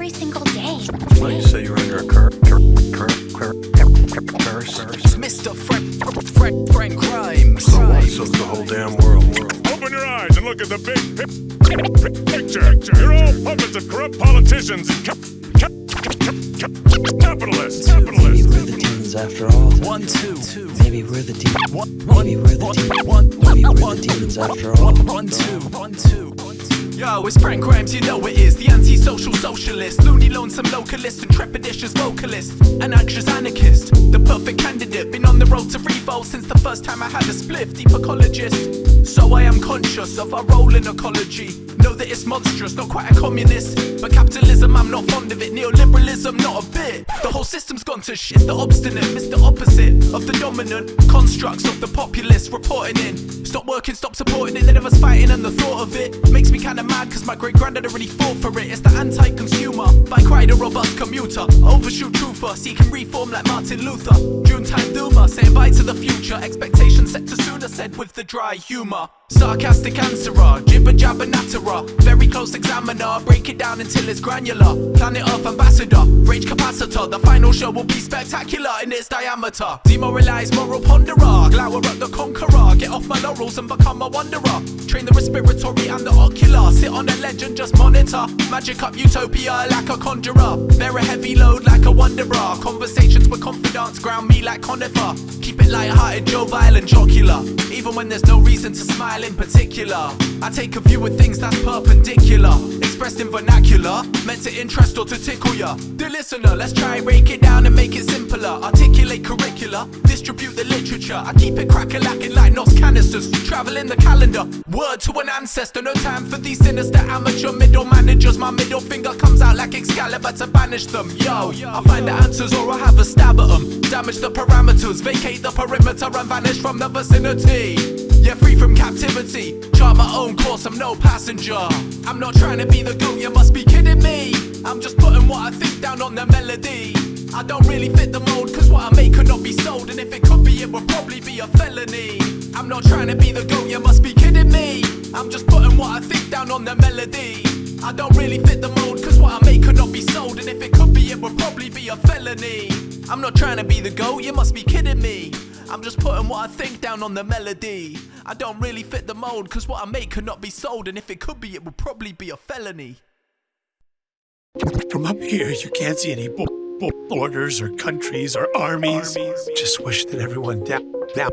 every single day. Well, you say you're under a curse? It's Mr. Frank Grimes. So what? So's the whole damn world. Open your eyes and look at the big picture. You're all puppets of corrupt politicians and capitalists. Maybe we're the demons after all. 1, 2. Maybe we're the demons. Maybe we're the demons. Maybe we're the demons after all. 1, 2. Yo, it's Frank Grimes, you know it is. The anti-social socialist, loony, lonesome localist, and trepidatious vocalist, an anxious anarchist, the perfect candidate. Been on the road to revolt since the first time I had a spliff. Deep ecologist, so I am conscious of our role in ecology. Know that it's monstrous, not quite a communist, but capitalism, I'm not fond of it. Neoliberalism, not a bit. The whole system's gone to shit. The obstinate, Mr. Opposite of the dominant constructs of the populace reporting in. Stop working, stop supporting it. None of us fighting, and the thought of it makes me kinda mad, cause my great granddad already fought for it. It's the anti-consumer, by cried a robust commuter, overshoot truther, seeking reform like Martin Luther. Junetime doomer, saying bye to the future. Expectations set to sooner, said with the dry humour. Sarcastic answerer, jibber jabber natterer, very close examiner, break it down until it's granular. Planet Earth ambassador, rage capacitor, the final show will be spectacular in its diameter. Demoralized moral ponderer, glower at the conqueror, get off my laurels and become a wanderer. Train the respiratory and the ocular, sit on a ledge and just monitor. Magic up utopia like a conjurer, bear a heavy load like a wanderer. Conversations with confidants ground me like conifer. Keep it light-hearted, jovial and jocular, even when there's no reason to smile in particular. I take a view of things that's perpendicular, expressed in vernacular, meant to interest or to tickle ya. Dear listener, let's try and break it down and make it simpler. Articulate curricula, distribute the literature. I keep it crack-a-lacking like NOS canisters, travel in the calendar, word to an ancestor. No time for these sinister amateur middle managers. My middle finger comes out like Excalibur to banish them. Yo, I'll find the answers or I'll have a stab at them. Damage the parameters, vacate the perimeter and vanish from the vicinity. Yeah, free from captivity, chart my own course, I'm no passenger. I'm not trying to be the goat, you must be kidding me. I'm just putting what I think down on the melody. I don't really fit the mold, cause what I make could not be sold, and if it could be, it would probably be a felony. I'm not trying to be the goat, you must be kidding me. I'm just putting what I think down on the melody. I don't really fit the mold, cause what I make could not be sold, and if it could be, it would probably be a felony. I'm not trying to be the goat, you must be kidding me. I'm just putting what I think down on the melody. I don't really fit the mold, cause what I make could not be sold, and if it could be, it would probably be a felony. From up here, you can't see any borders or countries or armies. Just wish that everyone down there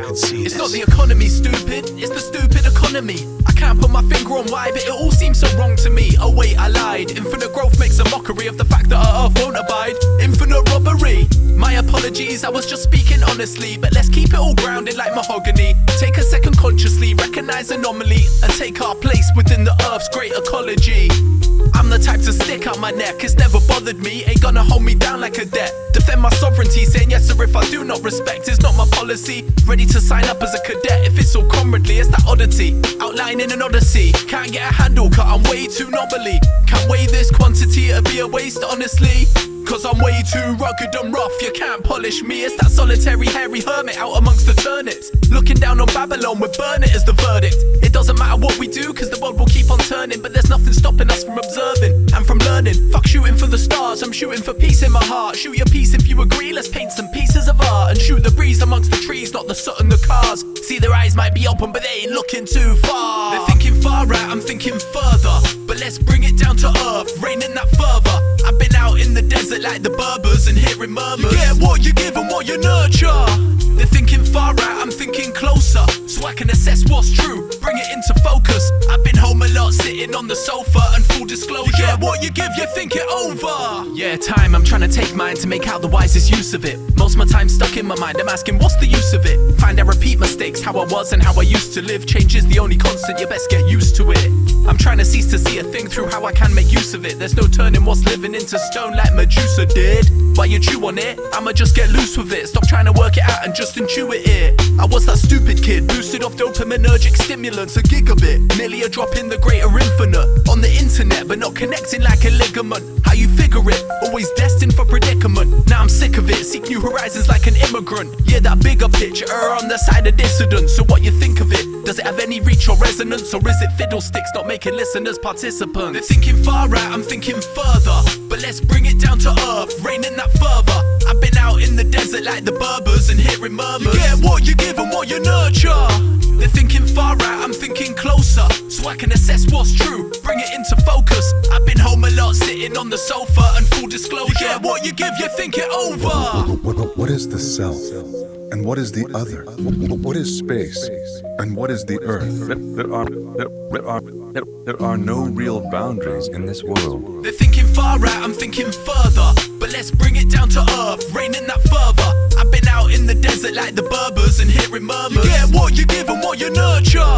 could see It's this. not the economy, stupid, it's the stupid economy. I can't put my finger on why, but it all seems so wrong to me. Oh wait, I lied. Infinite growth makes a mockery of the fact that our earth won't abide. Infinite robbery. My apologies, I was just speaking honestly, but let's keep it all grounded like mahogany. Take a second consciously, recognize anomaly, and take our place within the earth's great ecology. I'm the type to stick out my neck, it's never bothered me, ain't gonna hold me down like a debt. Defend my sovereignty, saying yes sir if I do not respect, it's not my policy. Ready to sign up as a cadet if it's all comradely, it's that oddity, outlining an odyssey. Can't get a handle cut, I'm way too knobbly. Can't weigh this quantity, it'd be a waste honestly, cause I'm way too rugged and rough, you can't polish me. It's that solitary hairy hermit out amongst the turnips, looking down on Babylon with burn it as the verdict. It doesn't matter what we do, cause the world will keep on turning, but there's nothing stopping us from observing and from learning. Fuck shooting for the stars, I'm shooting for peace in my heart. Shoot your piece if you agree, let's paint some pieces of art and shoot the breeze amongst the trees, not the soot and the cars. See, their eyes might be open, but they ain't looking too far. They're thinking far right, I'm thinking further, but let's bring it down to earth, raining that fervor. I've been out in the desert like the Berbers and hearing murmurs. You get what you give and what you nurture. They're thinking far right, I'm thinking closer, so I can assess what's true, bring it into focus. I've been home a lot, sitting on the sofa, and full disclosure, you get what you give, you think it over. Yeah, time, I'm trying to take mine to make out the wisest use of it. Most of my time stuck in my mind, I'm asking what's the use of it. Find I repeat mistakes, how I was and how I used to live. Change is the only constant, you best get used to it. I'm trying to cease to see a thing through how I can make use of it. There's no turning what's living into stone like Medusa did. While you chew on it, I'ma just get loose with it. Stop trying to work it out and just intuit it. I was that stupid kid, boosted off dopaminergic stimulants, a gigabit, nearly a drop in the greater infinite. On the internet, but not connecting like a ligament. How you figure it, always destined for predicament. Now I'm sick of it, seek new horizons like an immigrant. Yeah, that bigger picture, on the side of dissidence. So what you think of it? Does it have any reach or resonance? Or is it fiddlesticks not making listeners participants? They're thinking far out, I'm thinking further, but let's bring it down to earth, raining that fervor. I've been out in the desert like the Berbers and hearing murmurs. You get what you give and what you nurture. They're thinking far out, I'm thinking closer, so I can assess what's true, bring it into focus. I've been home a lot, sitting on the sofa, and full disclosure, you get what you give, you think it over. What is the self? And what is the other? What is space? And what is the earth? There are no real boundaries in this world. They're thinking far out, I'm thinking further, but let's bring it down to earth, raining that fervor. I've been out in the desert like the Berbers and hearing murmurs. You get what you give and what you nurture.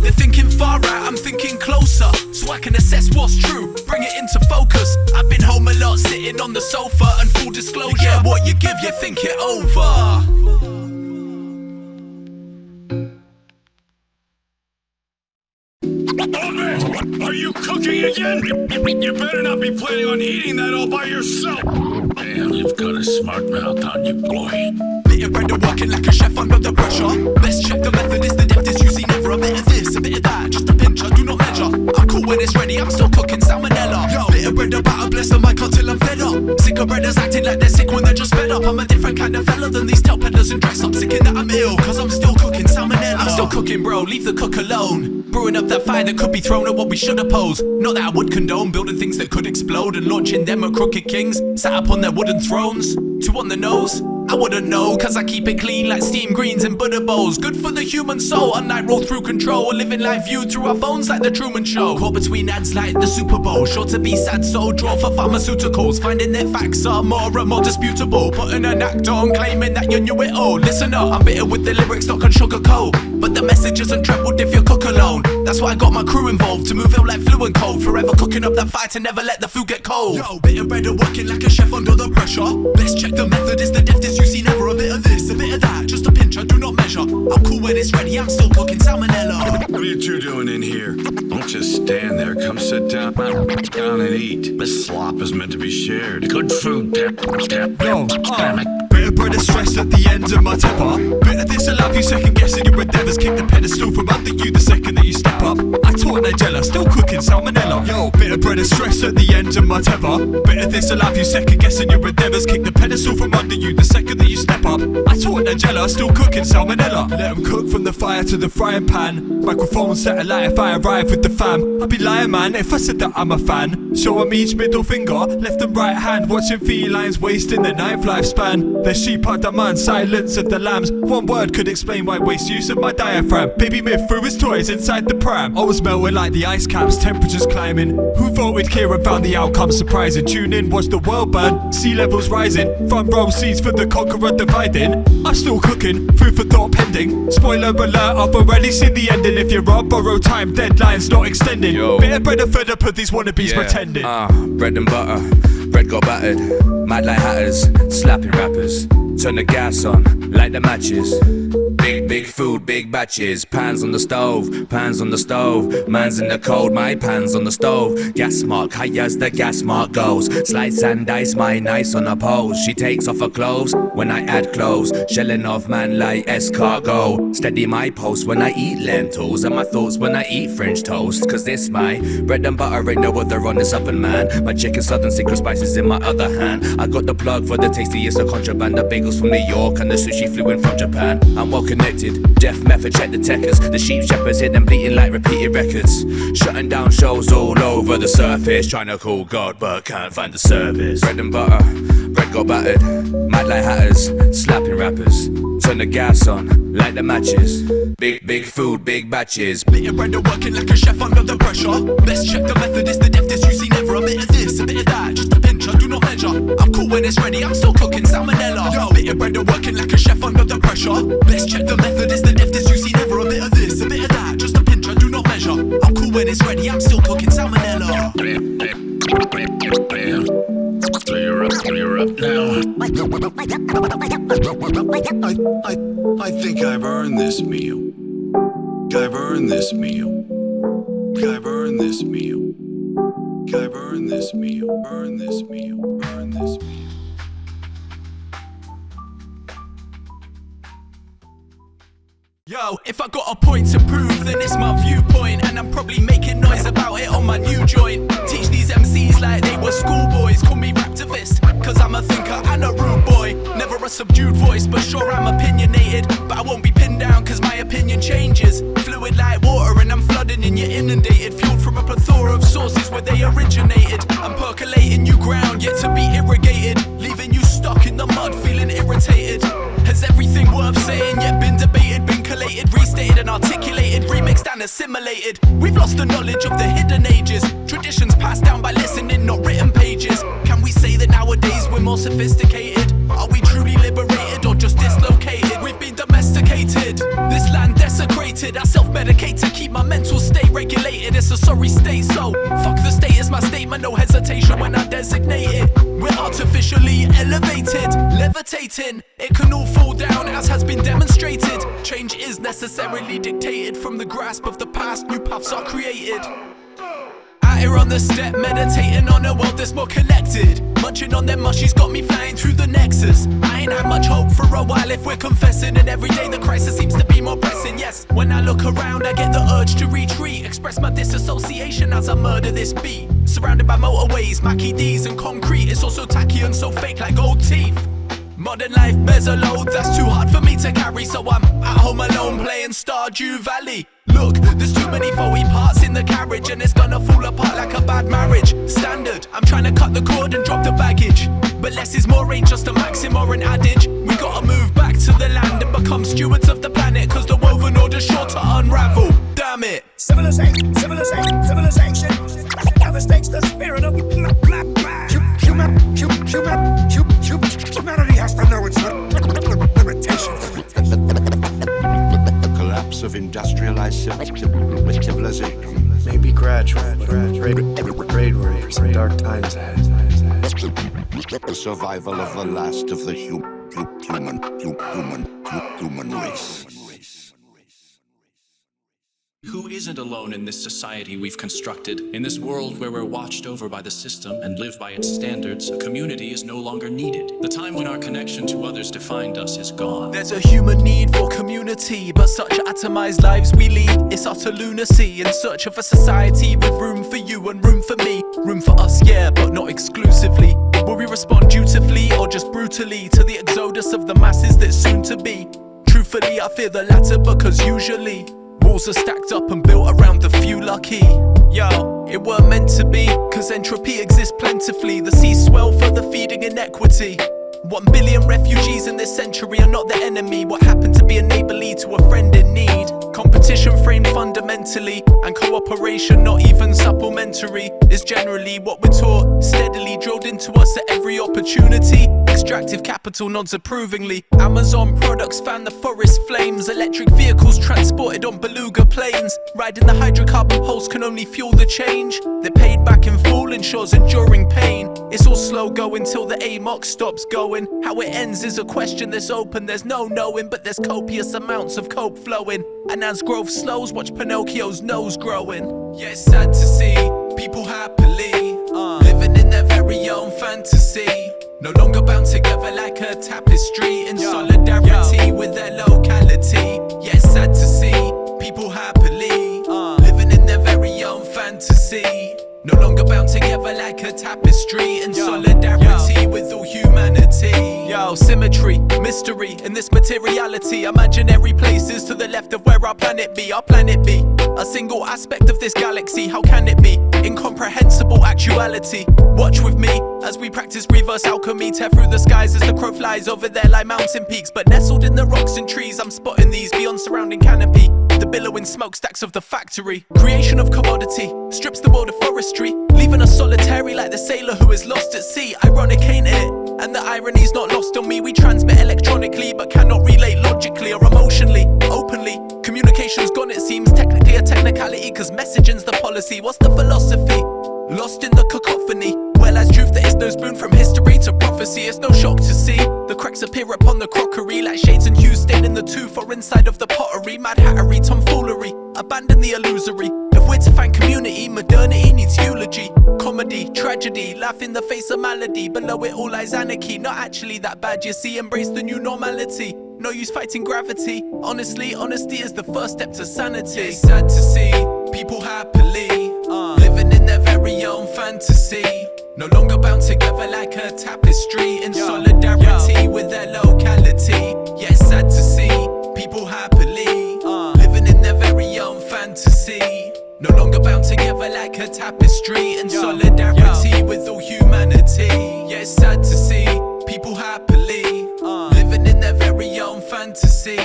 They're thinking far out, I'm thinking closer, so I can assess what's true, bring it into focus. I've been home a lot, sitting on the sofa, and full disclosure, you get what you give, you think it over. Old man, are you cooking again? You better not be planning on eating that all by yourself. Damn, you've got a smart mouth on you, boy. Bit of bread and working like a chef under the pressure. Best check the method is the deftest. You see never a bit of this, a bit of that, just a pinch, I do not measure. I'm cool when it's ready, I'm still cooking salmonella. Yo, bit of bread about to bless the mic until I'm fed up. Sick of breaders acting like they're sick when they're just fed up. I'm a different kind of fella than these tail peddlers and dress up, sicking that I'm ill, cause I'm still cooking salmonella. I'm still cooking, bro, leave the cook alone. Brewing up that fire that could be thrown at what we should oppose. Not that I would condone building things that could explode and launching them at crooked kings sat up on their wooden thrones. Two on the nose, I wouldn't know, cause I keep it clean like steam greens and Buddha bowls. Good for the human soul, a night roll through control, living life viewed through our phones like the Truman Show. Caught between ads like the Super Bowl, sure to be sad, so draw for pharmaceuticals, finding their facts are more and more disputable, putting an act on, claiming that you knew it all. Listen up, I'm bitter with the lyrics, not on sugarcoat, but the message isn't trebled if you cook alone. That's why I got my crew involved, to move ill like flu and cold, forever cooking up that fire to never let the food get cold. Yo, bit of bread and working like a chef under the pressure. Best check the method is the deftest, you see never a bit of this, a bit of that, just a pinch, I do not measure. I'm cool when it's ready, I'm still cooking salmonella. What are you two doing in here? Don't just stand there, come sit down and eat. This slop is meant to be shared. Good food, damn it. Bit of bread and stress at the end of my temper. Bit of this will have you second guessing your endeavours. Kick the pedestal from under you the second that you step up. I taught Nigella, still cooking salmonella. Yo, bit of bread and stress at the end of my tether. Bit of this will have you second guessing your endeavours. Kick the pedestal from under you the second that you step up. I taught Nigella, still cooking salmonella. Let them cook from the fire to the frying pan. Microphone satellite if I arrive with the fam. I'd be lying, man, if I said that I'm a fan. Show 'em each middle finger, left and right hand, watching felines wasting their ninth lifespan. Their sheep are demand, silence of the lambs. One word could explain why waste use of my diaphragm. Baby Miff threw his toys inside the pram. I was melting like the ice caps, temperatures climbing. Who voted clear and found the outcome surprising? Tune in, watch the world burn, sea levels rising. Front row seats for the conqueror dividing. I'm still cooking, food for thought pending. Spoiler alert, I've already seen the ending. If you're on borrowed time, deadlines not extending. Yo. Bit of bread and fed up of these wannabes pretending. Bread and butter, bread got battered. Mad like hatters, slapping rappers. Turn the gas on, light the matches. Big food, big batches. Pans on the stove, pans on the stove. Man's in the cold, my pans on the stove. Gas mark, high as the gas mark goes. Slice and dice, my nice on a pose. She takes off her clothes when I add clothes. Shelling off man like escargot. Steady my post when I eat lentils. And my thoughts when I eat French toast. Cause this my bread and butter ain't no other on this oven, man. My chicken southern secret spices in my other hand. I got the plug for the tastiest of contraband. The bagels from New York and the sushi flew in from Japan. I'm well connected, Def method, check the techers. The sheep shepherds hit them bleating like repeated records. Shutting down shows all over the surface. Trying to call God but can't find the service. Bread and butter, bread got battered. Mad like hatters, slapping rappers. Turn the gas on, light the matches. Big food, big batches. Bit of bread and working like a chef under the pressure. Best check the method is the deftest. You see never a bit of this, a bit of that, just a pinch, I do not measure. I'm cool when it's ready, I'm still cooking salmonella. Yo, bit of bread and working like a chef under the pressure. Best check the method is the deftest. You see never a bit of this, a bit of that, just a pinch, I do not measure. I'm cool when it's ready, I'm still cooking salmonella. So you're up now. I think I've earned this meal. I've earned this meal. I've earned this meal. I've earned this meal. Earn this meal. Earn this meal. Yo, Yo, if I got a point to prove, then it's my viewpoint, and I'm probably making noise about it on my new joint. Teach these MCs like they were schoolboys. Call me raptivist, cause I'm a thinker and a rude boy. Never a subdued voice, but sure I'm opinionated. But I won't be pinned down, cause my opinion changes. Fluid like water and I'm flooding and you're inundated. Fueled from a plethora of sources where they originated. I'm percolating new ground, yet to be irrigated. Leaving you stuck in the mud, feeling irritated. Has everything worth saying yet been debated, been collated, restated and articulated, remixed and assimilated? We've lost the knowledge of the hidden ages. Traditions passed down by listening, not written pages. Can we say that nowadays we're more sophisticated? Are we truly liberated or just dislocated? We've been domesticated, this land desecrated. I self-medicate to keep my mental state regulated. It's a sorry state, so fuck the state is my statement. No hesitation when I designate it. We're artificially elevated, levitating. It can all fall down as has been demonstrated. Change is necessarily dictated from the grasp of the past. New paths are created. Out here on the step, meditating on a world that's more connected. Munching on them mushies got me flying through the nexus. I ain't had much hope for a while if we're confessing. And every day the crisis seems to be more pressing. Yes, when I look around I get the urge to retreat. Express my disassociation as I murder this beat. Surrounded by motorways, Mackie D's and concrete. It's all so tacky and so fake like gold teeth. Modern life bears a load that's too hard for me to carry. So I'm at home alone playing Stardew Valley. Look, there's too many foey parts in the carriage, and it's gonna fall apart like a bad marriage. Standard, I'm trying to cut the cord and drop the baggage. But less is more ain't just a maxim or an adage. We gotta move back to the land and become stewards of the planet, cause the woven order's sure to unravel. Damn it. Civilization devastates the spirit of humanity has to know its limitations. The collapse of industrialized civilization. Maybe gradual, but afraid we're some dark times ahead. The survival of the last of the human race. Who isn't alone in this society we've constructed? In this world where we're watched over by the system and live by its standards, a community is no longer needed. The time when our connection to others defined us is gone. There's a human need for community, but such atomized lives we lead, it's utter lunacy. In search of a society with room for you and room for me. Room for us, yeah, but not exclusively. Will we respond dutifully or just brutally to the exodus of the masses that's soon to be? Truthfully, I fear the latter, because usually walls are stacked up and built around the few lucky. Yo, it weren't meant to be, cause entropy exists plentifully. The seas swell for the feeding inequity. 1 billion refugees in this century are not the enemy. What happened to be neighbourly to a friend in need? Competition framed fundamentally, and cooperation not even supplementary, is generally what we're taught, steadily drilled into us at every opportunity. Extractive capital nods approvingly. Amazon products fan the forest flames. Electric vehicles transported on beluga planes. Riding the hydrocarbon pulse can only fuel the change. They're paid back in full, ensures enduring pain. It's all slow going till the AMOC stops going. How it ends is a question that's open, there's no knowing. But there's copious amounts of coke flowing, and as growth slows, watch Pinocchio's nose growing. Yeah, it's sad to see people happily living in their very own fantasy. No longer bound together like a tapestry, in solidarity with their locality. Yeah, it's sad to see people happily living in their very own fantasy. No longer bound together like a tapestry, in solidarity with all humanity. Yo, symmetry, mystery in this materiality. Imaginary places to the left of where our planet be. Our planet be a single aspect of this galaxy. How can it be incomprehensible actuality? Watch with me as we practice reverse alchemy. Tear through the skies as the crow flies over there like mountain peaks. But nestled in the rocks and trees, I'm spotting these beyond surrounding canopy. The billowing smokestacks of the factory. Creation of commodity strips the world of forestry, leaving us solitary like the sailor who is lost at sea. Ironic, ain't it? And the irony's not lost on me. We transmit electronically but cannot relate logically or emotionally, openly. Communication's gone, it seems, technically a technicality, cause messaging's the policy. What's the philosophy? Lost in the cacophony. Well, as truth there is no spoon from history to prophecy. It's no shock to see the cracks appear upon the crockery, like shades and hues staining the tooth or inside of the pottery. Mad hattery, tomfoolery, abandon the illusory. If we're to find community, modernity needs eulogy. Comedy, tragedy, laugh in the face of malady. Below it all lies anarchy, not actually that bad, you see. Embrace the new normality. No use fighting gravity. Honestly, honesty is the first step to sanity. It's sad to see people happily living in their very own fantasy. No longer bound together like a tapestry, in solidarity with their locality. Yeah, it's sad to see people happily living in their very own fantasy. No longer bound together like a tapestry, in solidarity with all humanity. Yeah, it's sad to see people happily living in their very own fantasy.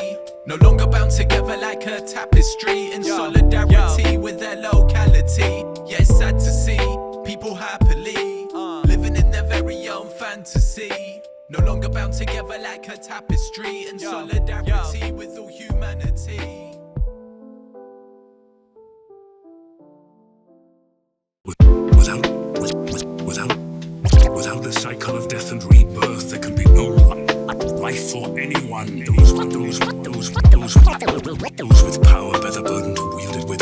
No longer bound together like a tapestry, in solidarity with their locality. Yeah, it's sad to see people happily living in their very own fantasy. No longer bound together like a tapestry, in solidarity with all humanity. Without the cycle of death and rebirth, there can be no life for anyone. Those with power bear the burden to wield it with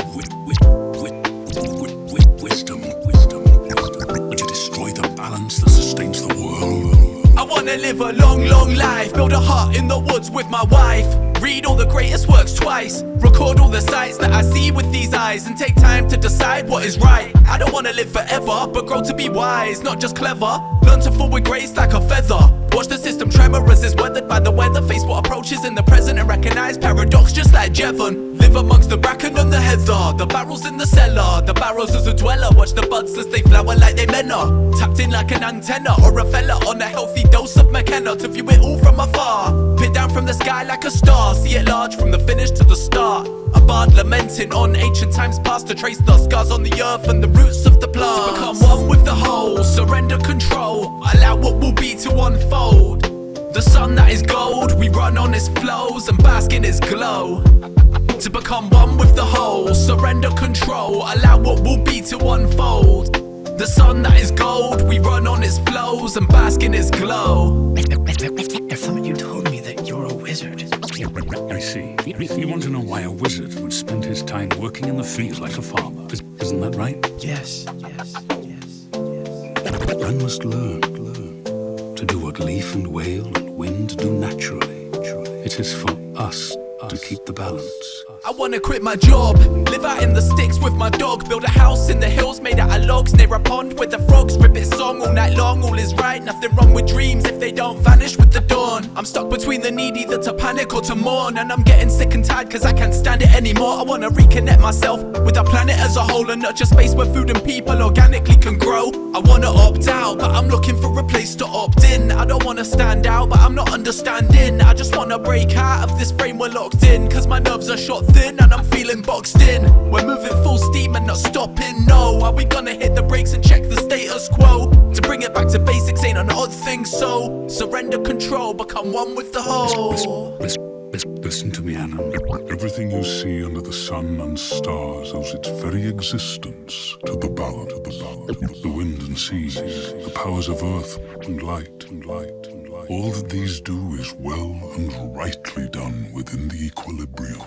wisdom, and to destroy the balance that sustains the world. I wanna live a long, long life, build a hut in the woods with my wife, read all the greatest works twice, record all the sights that I see with these eyes, and take time to decide what is right. I don't wanna live forever, but grow to be wise, not just clever. Learn to fall with grace like a feather. Watch the system tremor as it's weathered by the weather. Face what approaches in the present and recognize paradox just like Jevon. Live amongst the bracken and the heather, the barrels in the cellar, the barrels as a dweller. Watch the buds as they flower like they men are. Tapped in like an antenna or a fella on a healthy dose of McKenna. To view it all from afar, pit down from the sky like a star. See it large from the finish to the start. A bard lamenting on ancient times past, to trace the scars on the earth and the roots of the plants. To become one with the whole, surrender control, allow what will be to unfold. The sun that is gold, we run on its flows and bask in its glow. To become one with the whole, surrender control, allow what will be to unfold. The sun that is gold, we run on its flows and bask in its glow. I thought you told me that you're a wizard. I see. You want to know why a wizard would spend his time working in the field like a farmer. Isn't that right? Yes. I must learn to do what leaf and whale and wind do naturally. It is for us to keep the balance. I wanna quit my job, live out in the sticks with my dog, build a house in the hills made out of logs near a pond where the frogs rip its song all night long. All is right, nothing wrong with dreams if they don't vanish with the dawn. I'm stuck between the need either to panic or to mourn, and I'm getting sick and tired cause I can't stand it anymore. I wanna reconnect myself with the planet as a whole and nurture space where food and people organically can grow. I wanna opt out, but I'm looking for a place to opt in. I don't wanna stand out, but I'm not understanding. I just wanna break out of this frame we're locked in, cause my nerves are shot thin and I'm feeling boxed in. We're moving full steam and not stopping, no. Are we gonna hit the brakes and check the status quo? To bring it back to basics ain't an odd thing, so surrender control, become one with the whole. Listen to me, Anna. Everything you see under the sun and stars owes its very existence to the balance, the wind and seas, the powers of earth and light. All that these do is well and rightly done within the equilibrium.